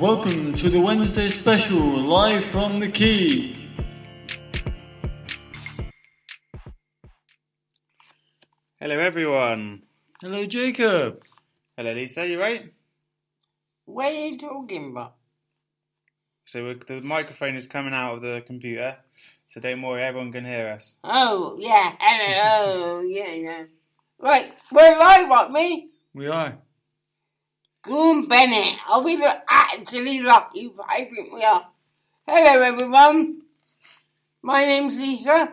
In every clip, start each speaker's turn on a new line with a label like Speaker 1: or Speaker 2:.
Speaker 1: Welcome to the Wednesday special, live from the Key.
Speaker 2: Hello everyone.
Speaker 1: Hello Jacob.
Speaker 2: Hello Lisa, you right?
Speaker 3: What are you talking about?
Speaker 2: So the microphone is coming out of the computer, so don't worry, everyone can hear us.
Speaker 3: Oh, yeah, hello, yeah. Right, we're live, aren't we?
Speaker 1: We are.
Speaker 3: Go on, Bennett. Are we actually lucky? I think we are. Hello, everyone. My name's Lisa.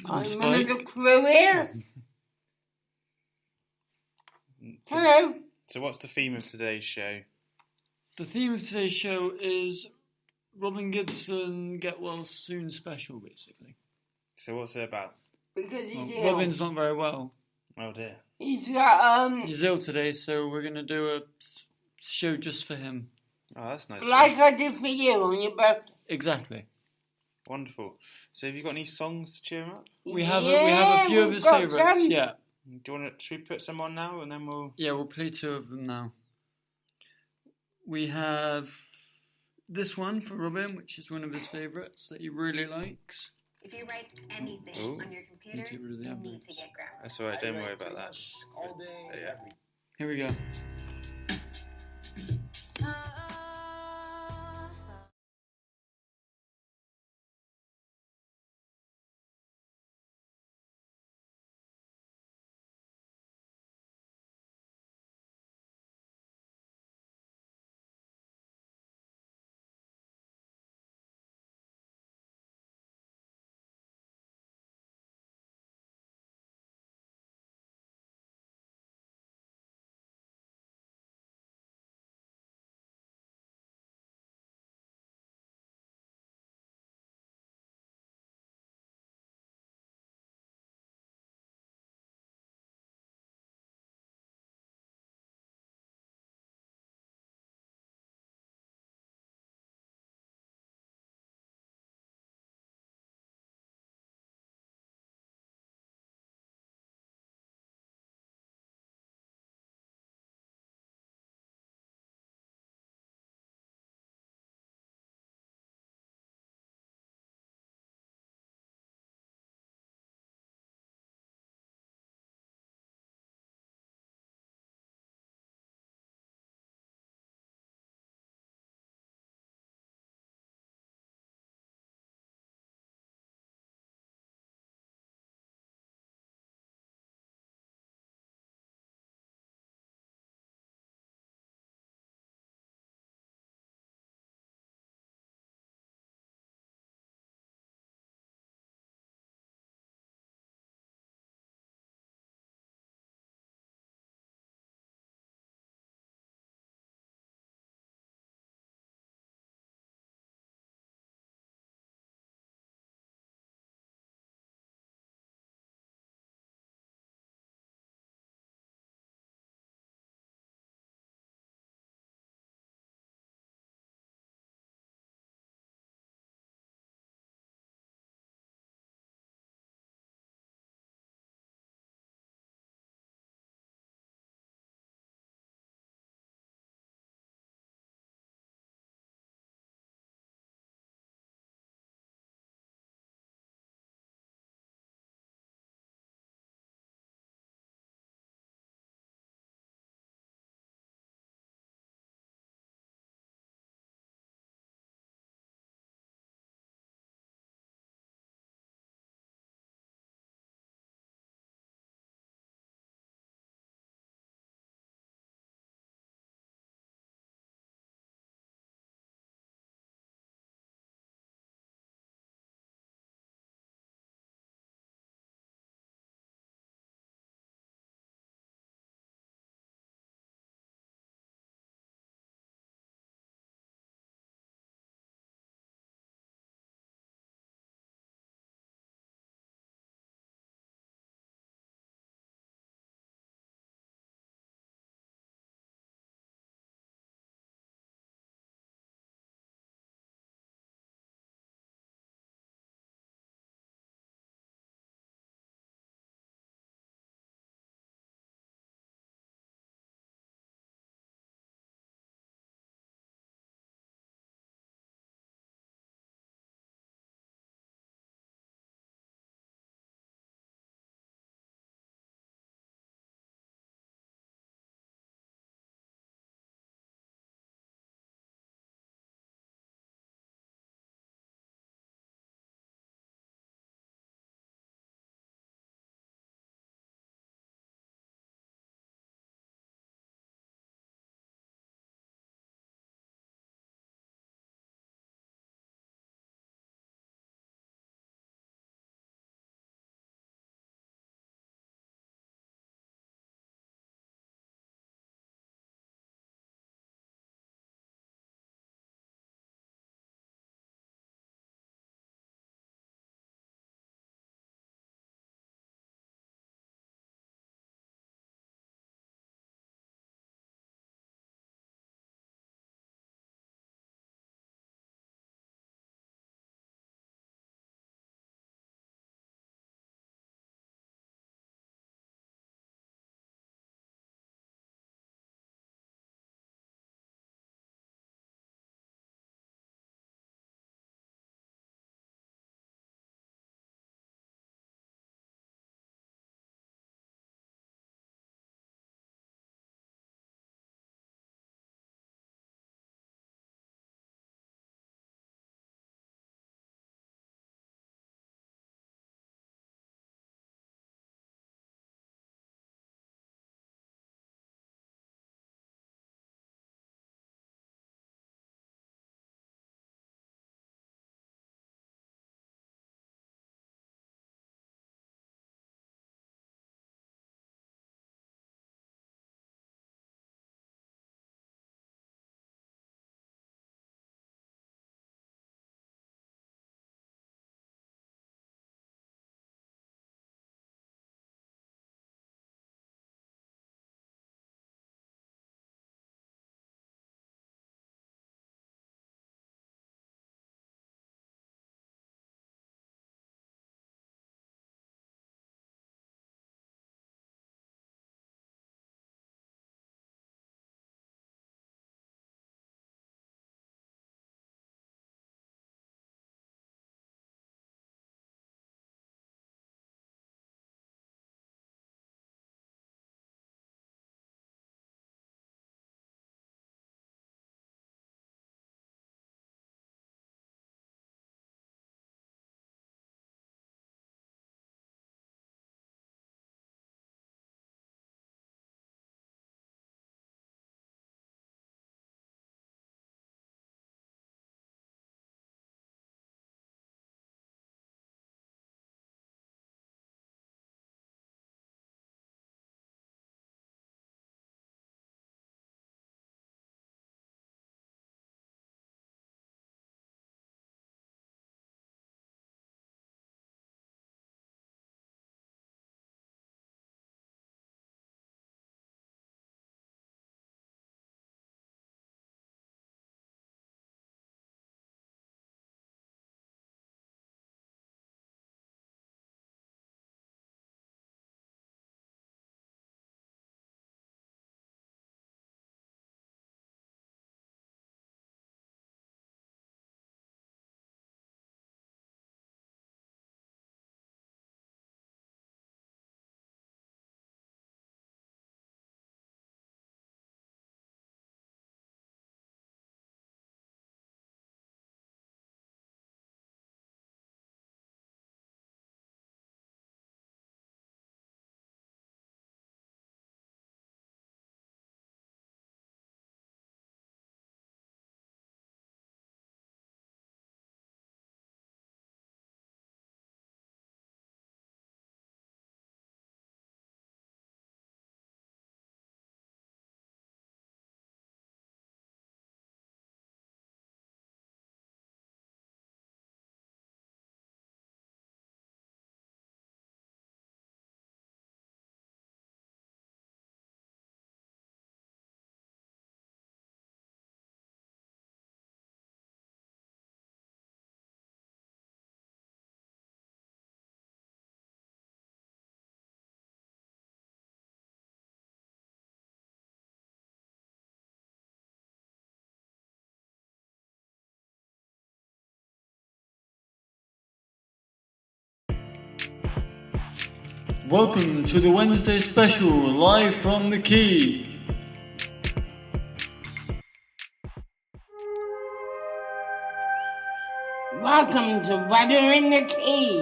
Speaker 3: I'm
Speaker 1: Spike.
Speaker 3: one of the crew here. Hello.
Speaker 2: So what's the theme of today's show?
Speaker 1: The theme of today's show is Robin Gibson Get Well Soon special, basically.
Speaker 2: So what's it about?
Speaker 3: Because he's ill.
Speaker 1: Robin's not very well.
Speaker 2: Oh dear.
Speaker 3: He's got,
Speaker 1: He's ill today, so we're going to do a show just for him.
Speaker 2: Oh, that's nice.
Speaker 3: like I did for you on your birthday.
Speaker 1: Exactly.
Speaker 2: Wonderful. So have you got any songs to cheer 'em up?
Speaker 1: We have a few of his favourites, yeah.
Speaker 2: Should we put some on now and then we'll...
Speaker 1: Yeah, we'll play two of them now. We have this one for Robin, which is one of his favourites that he really likes.
Speaker 4: If you write anything on your computer,
Speaker 1: Get rid of the
Speaker 4: you
Speaker 1: adverbs.
Speaker 4: need to get grammar.
Speaker 2: That's alright, don't worry about that.
Speaker 5: All day,
Speaker 2: Yeah.
Speaker 1: Here we go. Welcome to the Wednesday special, live from the Key.
Speaker 3: Welcome to Weather in the Key.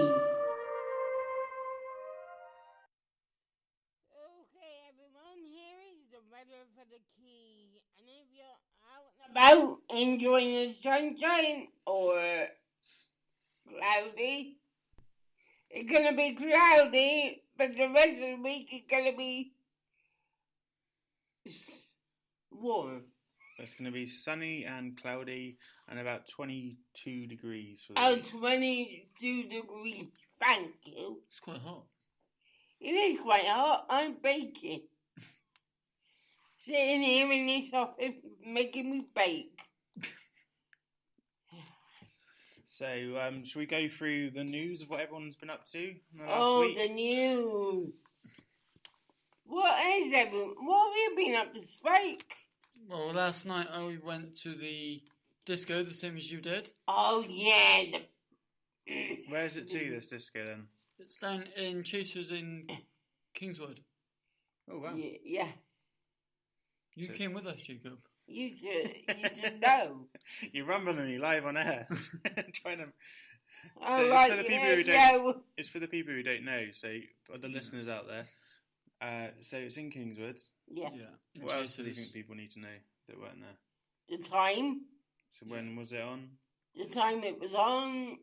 Speaker 3: Okay, everyone, here is the weather for the Key. And if you're out and about enjoying the sunshine or cloudy, it's going to be cloudy, but the rest of the week is going to be warm.
Speaker 2: It's going to be sunny and cloudy and about 22 degrees for the
Speaker 3: Oh,
Speaker 2: week.
Speaker 3: 22 degrees. Thank you.
Speaker 1: It's quite hot.
Speaker 3: It is quite hot. I'm baking. Sitting here in this office making me bake.
Speaker 2: So, should we go through the news of what everyone's been up to in the last week?
Speaker 3: The news. What is everyone? What have you been up to, Spike?
Speaker 1: Well, last night I went to the disco, the same as you did.
Speaker 3: Oh, yeah.
Speaker 2: Where's it to, this disco then?
Speaker 1: It's down in Chasers in Kingswood.
Speaker 2: Oh, wow.
Speaker 3: Yeah.
Speaker 1: You came with us, Jacob.
Speaker 3: You should know.
Speaker 2: You're rumbling me live on air. Trying to...
Speaker 3: Oh,
Speaker 2: So
Speaker 3: right,
Speaker 2: it's for the people who don't. It's for the people who don't know. So, the listeners out there. So it's in Kingswood.
Speaker 3: Yeah.
Speaker 1: In
Speaker 2: What else do you
Speaker 1: Chasers.
Speaker 2: think people need to know that weren't there?
Speaker 3: The time.
Speaker 2: So when was it on?
Speaker 3: The time it was on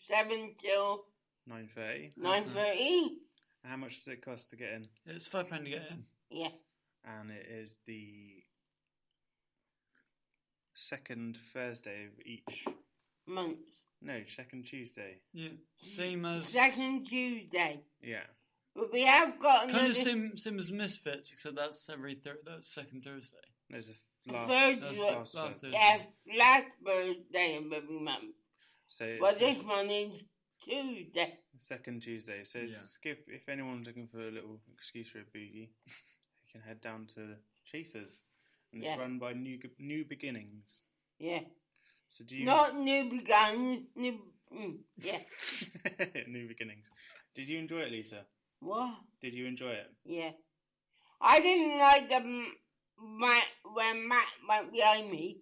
Speaker 3: 7 till
Speaker 2: 9:30.
Speaker 3: 9:30.
Speaker 2: How much does it cost to get in?
Speaker 1: It's £5 to get in.
Speaker 3: Yeah.
Speaker 2: And it is the second Thursday of each.
Speaker 3: Month.
Speaker 2: No, second Tuesday.
Speaker 1: Yeah, same as
Speaker 3: Second Tuesday.
Speaker 2: Yeah.
Speaker 3: But we have got
Speaker 1: kind
Speaker 3: another
Speaker 1: of same as Misfits, except that's that's second Thursday.
Speaker 2: There's a
Speaker 3: Third
Speaker 2: last
Speaker 1: last
Speaker 2: Thursday.
Speaker 1: Thursday.
Speaker 3: yeah, last Thursday of every month.
Speaker 2: So it's
Speaker 3: Well, this one is Tuesday.
Speaker 2: second Tuesday. So it's if anyone's looking for a little excuse for a boogie, you can head down to Chasers, and
Speaker 3: Yeah.
Speaker 2: it's run by New Beginnings.
Speaker 3: Yeah.
Speaker 2: So do you
Speaker 3: Not new beginnings. Yeah.
Speaker 2: New Beginnings? Did you enjoy it, Lisa?
Speaker 3: What?
Speaker 2: Did you enjoy it?
Speaker 3: Yeah. I didn't like when Matt went behind me.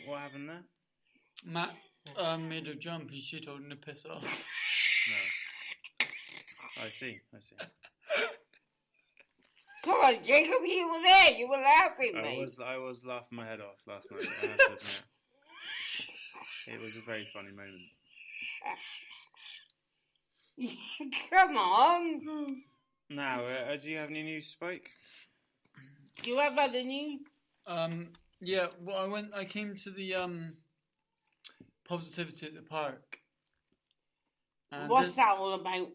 Speaker 2: What happened there?
Speaker 1: Matt made her jump and she told him to piss off.
Speaker 2: No. I see.
Speaker 3: Come on, Jacob, you were there. You were laughing,
Speaker 2: I
Speaker 3: mate.
Speaker 2: was laughing my head off last night. I have to admit. It was a very funny moment.
Speaker 3: Come on.
Speaker 2: Now, do you have any news, Spike?
Speaker 3: Do you have other news?
Speaker 1: Yeah, well, I came to the positivity at the park. And
Speaker 3: What's that all about?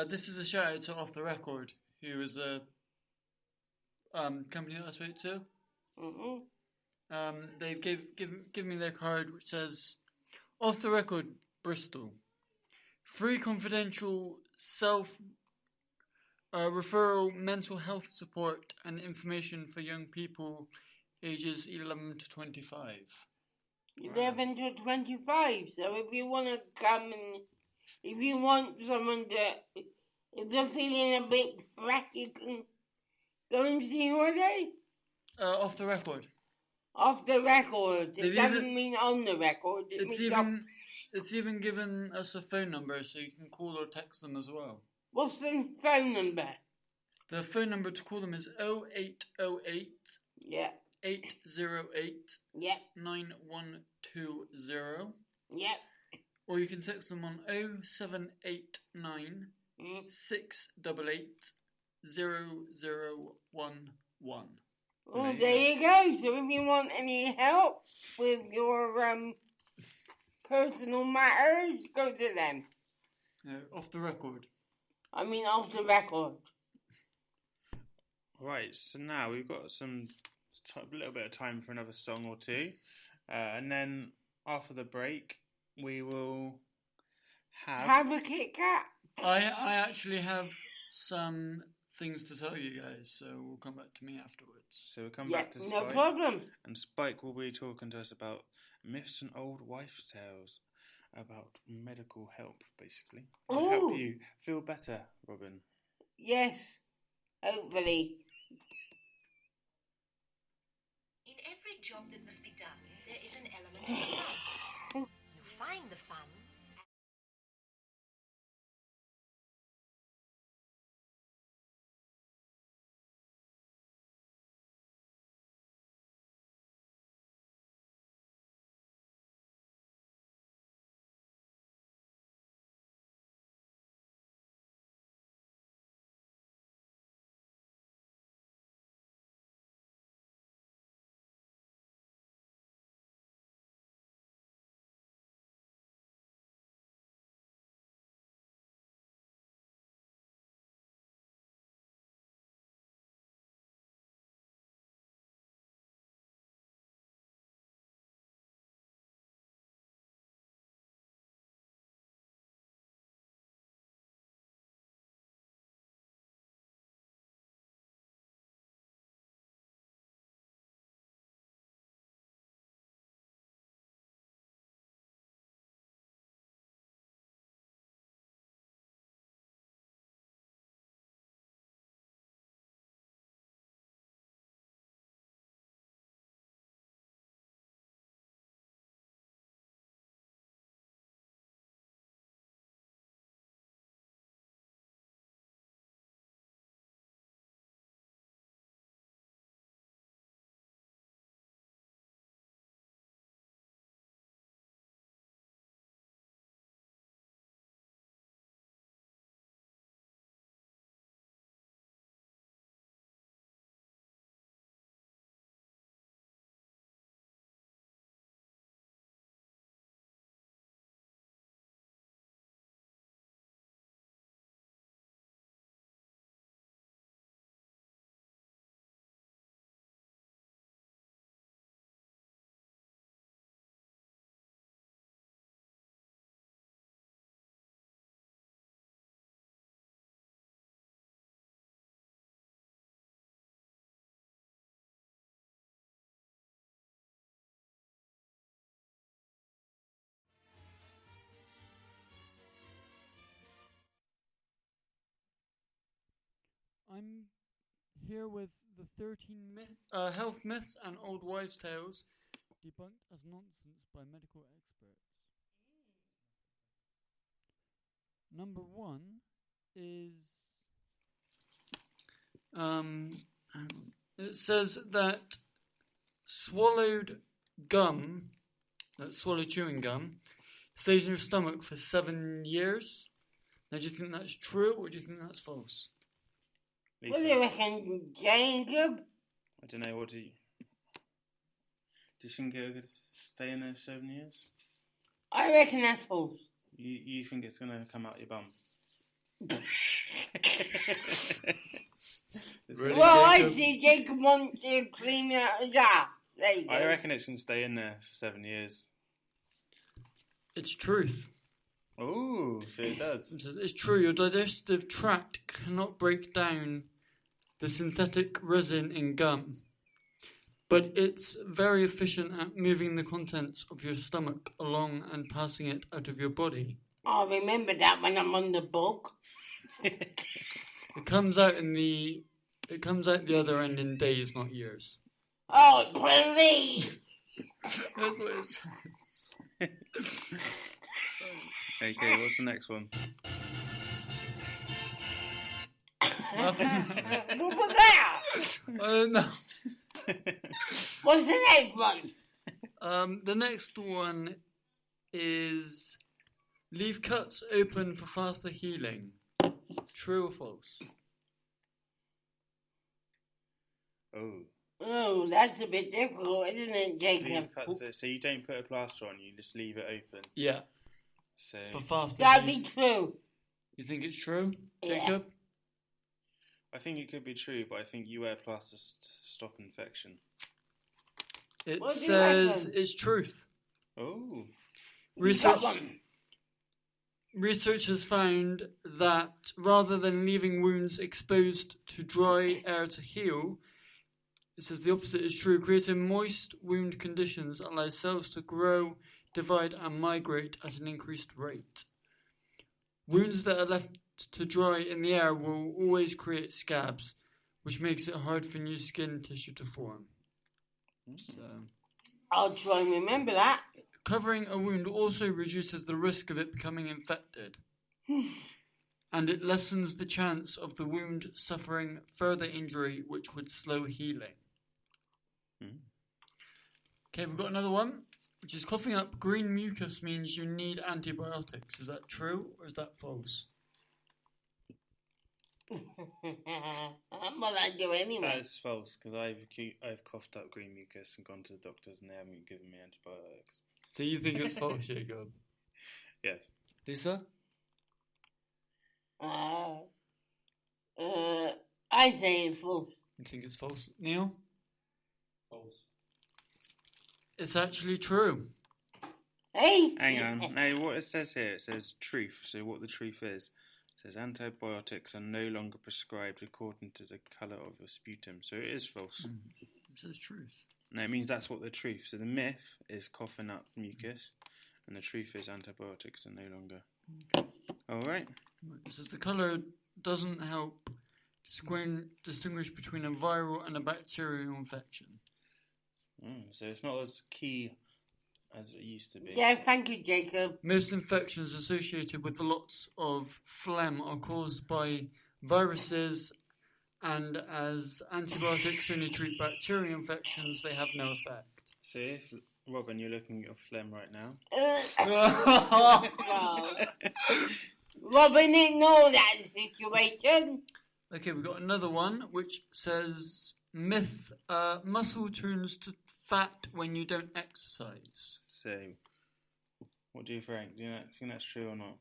Speaker 1: This is a shout out to Off the Record, who is a company that I spoke to.
Speaker 3: Mm-hmm.
Speaker 1: They've given me their card, which says, "Off the Record, Bristol. Free confidential referral mental health support and information for young people ages 11 to 25.
Speaker 3: 11 to 25. So if you want to come and if you want someone to, if you're feeling a bit fresh, you can go and see who are they?
Speaker 1: Off the Record.
Speaker 3: Off the record. It
Speaker 1: They've
Speaker 3: doesn't
Speaker 1: even-
Speaker 3: mean on the record. It means
Speaker 1: It's even given us a phone number so you can call or text them as well.
Speaker 3: What's the phone number?
Speaker 1: The phone number to call them is 0808
Speaker 3: Yeah.
Speaker 1: 808
Speaker 3: Yep.
Speaker 1: 9120,
Speaker 3: Yep.
Speaker 1: or you can text them on 0789 688 0011.
Speaker 3: Oh, there you go. So if you want any help with your personal matters, go to them.
Speaker 1: Off the Record.
Speaker 3: I mean, off the record.
Speaker 2: Right, so now we've got a little bit of time for another song or two. And then after the break, we will
Speaker 3: Have a Kit Kat.
Speaker 1: I actually have some things to tell you guys, so we'll come back to me afterwards.
Speaker 2: So we'll come
Speaker 3: Yeah,
Speaker 2: back to Spike.
Speaker 3: no problem.
Speaker 2: And Spike will be talking to us about myths and old wives' tales. about medical help, basically.
Speaker 3: Oh.
Speaker 2: To help you feel better, Robin.
Speaker 3: Yes, hopefully.
Speaker 5: In every job that must be done, there is an element of fun. You find the fun.
Speaker 1: I'm here with the 13 health myths and old wives' tales debunked as nonsense by medical experts. Number 1 is it says that swallowed chewing gum, stays in your stomach for 7 years. Now, do you think that's true or do you think that's false?
Speaker 2: Lisa?
Speaker 3: What do you reckon, Jacob?
Speaker 2: I don't know, what do you think it could stay in there for 7 years?
Speaker 3: I reckon that's false.
Speaker 2: You think it's going to come out your bum?
Speaker 1: Really,
Speaker 3: Well,
Speaker 1: Jacob?
Speaker 3: I see Jacob wants to clean out his ass. There you go.
Speaker 2: I reckon it's going to stay in there for 7 years.
Speaker 1: It's truth.
Speaker 2: Oh, so it does.
Speaker 1: It says, it's true, your digestive tract cannot break down the synthetic resin in gum, but it's very efficient at moving the contents of your stomach along and passing it out of your body.
Speaker 3: I'll remember that when I'm on the book.
Speaker 1: It comes out the other end in days, not years.
Speaker 3: Oh, please!
Speaker 1: That's what it says.
Speaker 2: Okay, what's the next one?
Speaker 3: What was that?
Speaker 1: I don't know.
Speaker 3: What's the next one?
Speaker 1: The next one is leave cuts open for faster healing. True or false?
Speaker 2: Oh.
Speaker 3: Oh, that's a bit difficult, isn't it, Jacob?
Speaker 2: So you don't put a plaster on, you just leave it open.
Speaker 1: Yeah.
Speaker 2: So
Speaker 1: For faster
Speaker 3: That'd
Speaker 1: healing.
Speaker 3: be true.
Speaker 1: You think it's true,
Speaker 3: Yeah.
Speaker 1: Jacob?
Speaker 2: I think it could be true, but I think you wear plasters to stop infection.
Speaker 1: It
Speaker 3: What do you
Speaker 1: says
Speaker 3: reckon?
Speaker 1: it's truth.
Speaker 2: Oh.
Speaker 3: You got
Speaker 1: Research
Speaker 3: one.
Speaker 1: Research has found that rather than leaving wounds exposed to dry air to heal, it says the opposite is true. Creating moist wound conditions allows cells to grow divide, and migrate at an increased rate. Wounds that are left to dry in the air will always create scabs, which makes it hard for new skin tissue to form. So,
Speaker 3: I'll try and remember that.
Speaker 1: covering a wound also reduces the risk of it becoming infected, and it lessens the chance of the wound suffering further injury, which would slow healing. Okay, we've got another one, which is coughing up green mucus means you need antibiotics. Is that true or is that false?
Speaker 3: Well, I do anyway.
Speaker 2: That is false, because I've coughed up green mucus and gone to the doctors and they haven't given me antibiotics.
Speaker 1: So you think it's false, Jacob?
Speaker 2: Yes.
Speaker 1: Lisa?
Speaker 3: I say it's false.
Speaker 1: You think it's false? Neil?
Speaker 6: False.
Speaker 1: It's actually true.
Speaker 3: Hey!
Speaker 2: Hang on. Now, what it says here, it says truth. So what the truth is, it says antibiotics are no longer prescribed according to the colour of your sputum. So it is false.
Speaker 1: It says truth.
Speaker 2: No, it means that's what the truth. So the myth is coughing up mucus, and the truth is antibiotics are no longer. All right.
Speaker 1: It says the colour doesn't help distinguish between a viral and a bacterial infection.
Speaker 2: So it's not as key as it used to be.
Speaker 3: Yeah, thank you, Jacob.
Speaker 1: Most infections associated with lots of phlegm are caused by viruses, and as antibiotics only treat bacterial infections, they have no effect.
Speaker 2: So if, Robin, you're looking at your phlegm right now.
Speaker 3: Robin didn't know that situation.
Speaker 1: Okay, we've got another one which says myth: muscle turns to fat when you don't exercise.
Speaker 2: So, what do you think? Do you think that's true or not?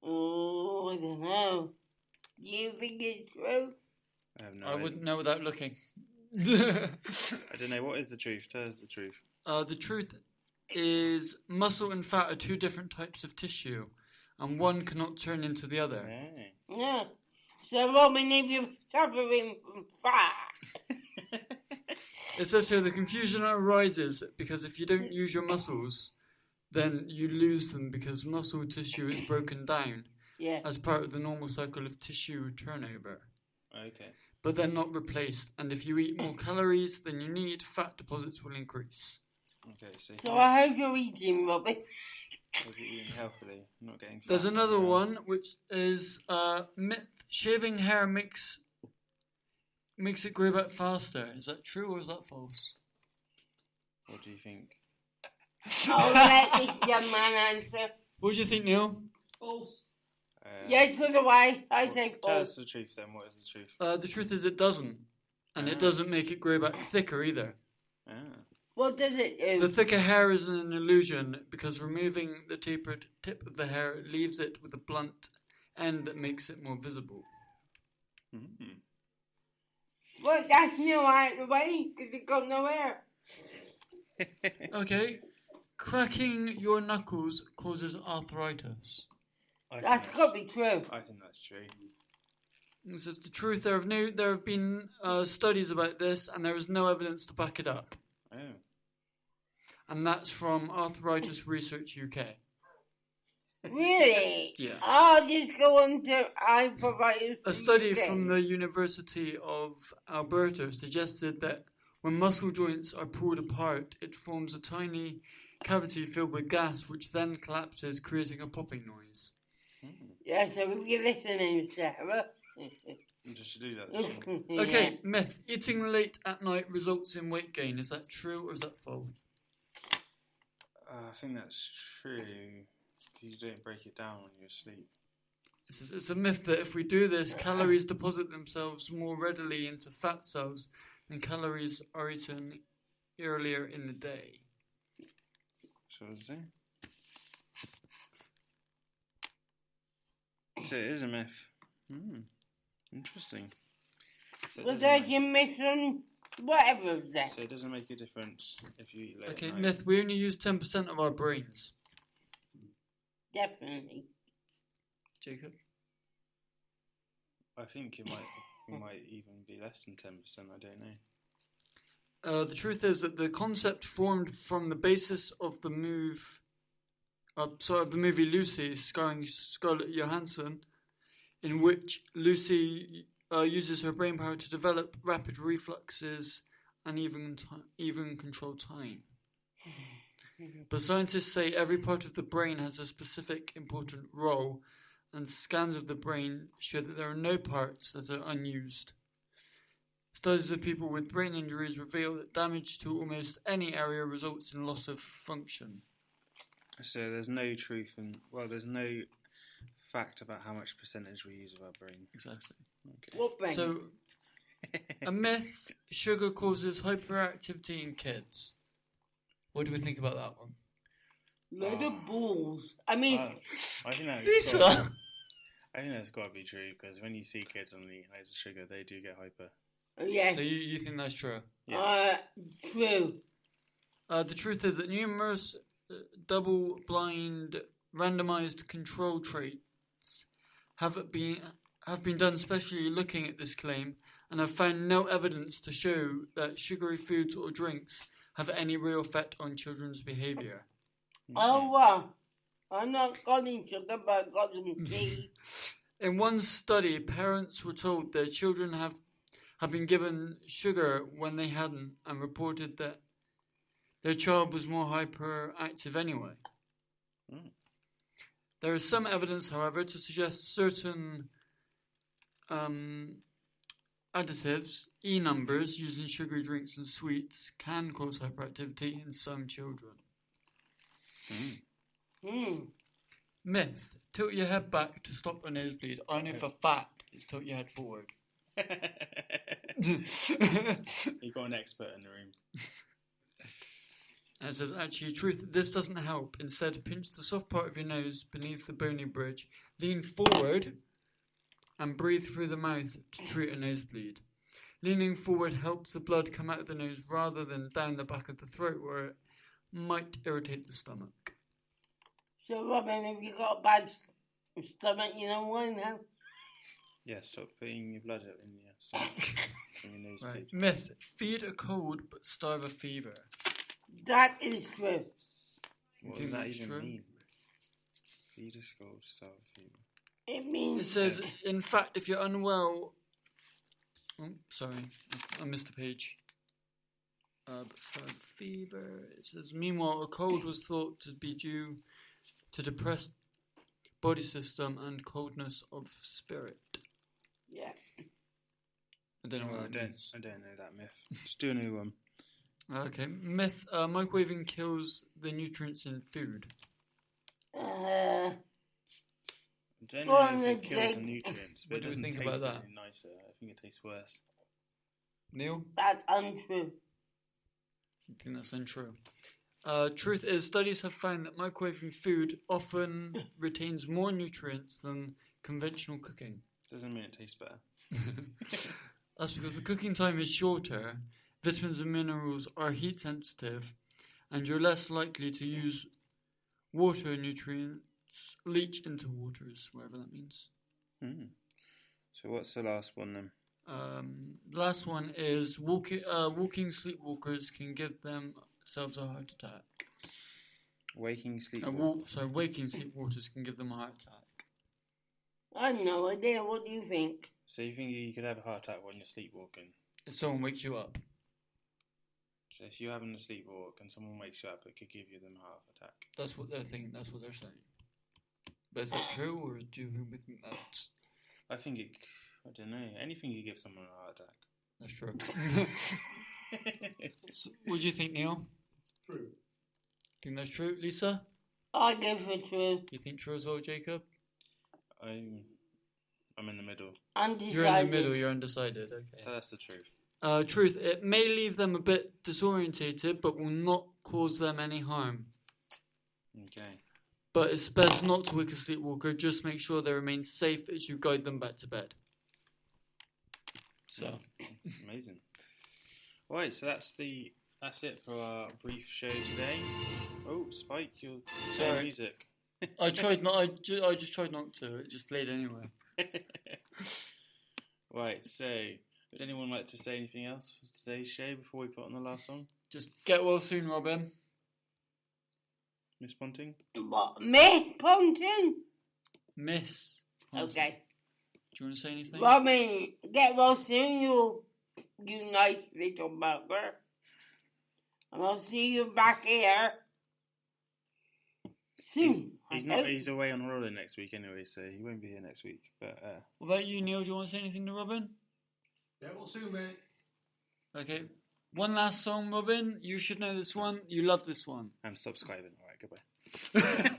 Speaker 3: Oh, I don't know. Do you think it's true?
Speaker 2: I have no
Speaker 1: I
Speaker 2: idea.
Speaker 1: wouldn't know without looking.
Speaker 2: I don't know. What is the truth? Tell us the truth.
Speaker 1: The truth is muscle and fat are two different types of tissue, and one cannot turn into the other.
Speaker 2: Hey.
Speaker 3: No. So, Robin, if you're suffering from fat,
Speaker 1: It says here the confusion arises because if you don't use your muscles, then you lose them because muscle tissue is broken down
Speaker 3: yeah.
Speaker 1: as part of the normal cycle of tissue turnover.
Speaker 2: Okay.
Speaker 1: But they're not replaced, and if you eat more calories than you need, fat deposits will increase.
Speaker 2: Okay.
Speaker 3: So I hope you're eating, Robin.
Speaker 2: Hope you're eating healthily, not getting fat.
Speaker 1: There's another one which is myth: shaving hair makes it grow back faster. Is that true or is that false?
Speaker 2: What do you think?
Speaker 3: I'll let this young man answer.
Speaker 1: What do you think, Neil?
Speaker 6: False.
Speaker 3: Yes, so do I. I say
Speaker 2: Tell us
Speaker 3: false.
Speaker 2: the truth then. What is the truth?
Speaker 1: The truth is it doesn't, and it doesn't make it grow back thicker either.
Speaker 2: Ah.
Speaker 3: What does it do?
Speaker 1: The thicker hair is an illusion because removing the tapered tip of the hair leaves it with a blunt end that makes it more visible.
Speaker 2: Mm-hmm.
Speaker 3: Well, that's no out of the way, because it got no hair.
Speaker 1: Okay, cracking your knuckles causes arthritis.
Speaker 3: That's got to be true.
Speaker 2: I think that's true.
Speaker 1: This is the truth. There have been studies about this, and there is no evidence to back it up.
Speaker 2: Oh.
Speaker 1: And that's from Arthritis Research UK.
Speaker 3: Really?
Speaker 1: Yeah.
Speaker 3: I'll just go on to arthritis.
Speaker 1: A study from the University of Alberta suggested that when muscle joints are pulled apart, it forms a tiny cavity filled with gas, which then collapses, creating a popping noise.
Speaker 3: Yeah, so if you're listening, Sarah.
Speaker 2: Just to do that.
Speaker 1: Okay, myth. Eating late at night results in weight gain. Is that true or is that false?
Speaker 2: I think that's true. Because you don't break it down when you're asleep.
Speaker 1: It's a myth that if we do this, calories deposit themselves more readily into fat cells than calories are eaten earlier in the day.
Speaker 2: So what does it say? So it is a myth. Interesting. So it
Speaker 3: Was
Speaker 2: doesn't
Speaker 3: I
Speaker 2: make-
Speaker 3: can miss on whatever of that?
Speaker 2: so it doesn't make a difference if you eat late
Speaker 1: Okay,
Speaker 2: at night.
Speaker 1: myth. We only use 10% of our brains.
Speaker 3: Definitely.
Speaker 1: Jacob?
Speaker 2: I think it might even be less than 10%. I don't know.
Speaker 1: The truth is that the concept formed from the basis of the move sort of the movie Lucy, starring Scarlett Johansson, in which Lucy uses her brain power to develop rapid reflexes and even control time. But scientists say every part of the brain has a specific important role, and scans of the brain show that there are no parts that are unused. Studies of people with brain injuries reveal that damage to almost any area results in loss of function.
Speaker 2: So there's no truth there's no fact about how much percentage we use of our brain.
Speaker 1: Exactly.
Speaker 2: Okay.
Speaker 3: What brain?
Speaker 1: So, a myth, sugar causes hyperactivity in kids. What do we think about that one?
Speaker 3: Load of balls. I mean,
Speaker 2: I think that's
Speaker 1: Lisa!
Speaker 2: I think that's got to be true, because when you see kids on the loads of sugar, they do get hyper.
Speaker 3: yes.
Speaker 1: So you think that's true?
Speaker 3: True.
Speaker 1: The truth is that numerous double-blind, randomized control traits have been done specially looking at this claim, and have found no evidence to show that sugary foods or drinks have any real effect on children's behaviour.
Speaker 3: Oh, wow. I'm not calling sugar, but I got some tea.
Speaker 1: In one study, parents were told their children have been given sugar when they hadn't, and reported that their child was more hyperactive anyway. There is some evidence, however, to suggest certain additives, E-numbers, used in sugary drinks and sweets can cause hyperactivity in some children. Myth, tilt your head back to stop a nosebleed. I know for a fact it's tilt your head forward.
Speaker 2: You've got an expert in the room.
Speaker 1: And it says, actually, truth, this doesn't help. Instead, pinch the soft part of your nose beneath the bony bridge, lean forward, and breathe through the mouth to treat a nosebleed. Leaning forward helps the blood come out of the nose rather than down the back of the throat, where it might irritate the stomach.
Speaker 3: So, Robin, if you got a bad stomach, you know why now?
Speaker 2: Yeah, stop putting your blood out in your stomach. From your nose,
Speaker 1: Right.
Speaker 2: please.
Speaker 1: Myth, feed a cold but starve a fever.
Speaker 3: That is true.
Speaker 2: What
Speaker 1: think
Speaker 2: does that
Speaker 1: that's
Speaker 2: even
Speaker 1: true?
Speaker 2: mean? Feed a skull, starve a fever.
Speaker 3: It means
Speaker 1: It says, in fact, if you're unwell... Oh, sorry, I missed a page. But starve a fever. It says, meanwhile, a cold was thought to be due to depressed body system and coldness of spirit.
Speaker 3: yeah.
Speaker 1: I don't know what
Speaker 2: I
Speaker 1: that
Speaker 2: don't
Speaker 1: means.
Speaker 2: know that myth. Just do a new one.
Speaker 1: Okay, myth, microwaving kills the nutrients in food.
Speaker 2: I don't
Speaker 3: Go
Speaker 2: know
Speaker 3: on
Speaker 2: if it
Speaker 3: then,
Speaker 2: kills the
Speaker 3: Jake.
Speaker 2: nutrients, but
Speaker 1: What
Speaker 2: it
Speaker 1: do we
Speaker 2: doesn't
Speaker 1: think
Speaker 2: taste
Speaker 1: about that?
Speaker 2: any nicer. I think it tastes worse.
Speaker 1: Neil?
Speaker 3: That's untrue.
Speaker 1: I think that's untrue. Truth is, studies have found that microwaving food often retains more nutrients than conventional cooking.
Speaker 2: Doesn't mean it tastes better.
Speaker 1: That's because the cooking time is shorter, vitamins and minerals are heat sensitive, and you're less likely to use water nutrients leach into waters, whatever that means.
Speaker 2: So what's the last one then?
Speaker 1: The last one is walking sleepwalkers can give themselves a heart attack.
Speaker 2: Waking sleep.
Speaker 1: Waking sleepwalkers can give them a heart attack.
Speaker 3: I have no idea. What do you think?
Speaker 2: So you think you could have a heart attack when you're sleepwalking?
Speaker 1: If someone wakes you up.
Speaker 2: So if you're having a sleepwalk and someone wakes you up, it could give you them a heart attack.
Speaker 1: That's what they're thinking. That's what they're saying. But is that true, or do you think that's...
Speaker 2: I think it. I don't know. Anything could give someone a heart
Speaker 1: That's true.
Speaker 2: attack.
Speaker 1: So, what do you think, Neil?
Speaker 6: True.
Speaker 1: Think that's true? Lisa?
Speaker 3: I go for true.
Speaker 1: You think true as well, Jacob?
Speaker 2: I'm in the middle.
Speaker 3: Undecided.
Speaker 1: You're in the middle, you're undecided, okay.
Speaker 2: So that's the truth.
Speaker 1: Truth, it may leave them a bit disorientated, but will not cause them any harm.
Speaker 2: Okay.
Speaker 1: But it's best not to wake a sleepwalker, just make sure they remain safe as you guide them back to bed. So,
Speaker 2: Amazing. Right, so that's it for our brief show today. Oh, Spike, you're playing
Speaker 1: Sorry.
Speaker 2: music.
Speaker 1: I tried not. I just tried not to. It just played anyway.
Speaker 2: Right, so would anyone like to say anything else for today's show before we put on the last song?
Speaker 1: Just get well soon, Robin.
Speaker 2: Miss Ponting?
Speaker 3: What? Me? Ponting?
Speaker 1: Miss. Ponting.
Speaker 3: Okay.
Speaker 1: Do you want to say anything?
Speaker 3: Robin, get well soon, you nice little bugger. And I'll see you back here soon.
Speaker 2: He's away on holiday next week anyway, so he won't be here next week. But
Speaker 1: What about you, Neil? Do you want to say anything to Robin?
Speaker 6: Yeah, we'll see, mate.
Speaker 1: Okay. One last song, Robin. You should know this one. You love this one.
Speaker 2: and subscribing. All right, goodbye.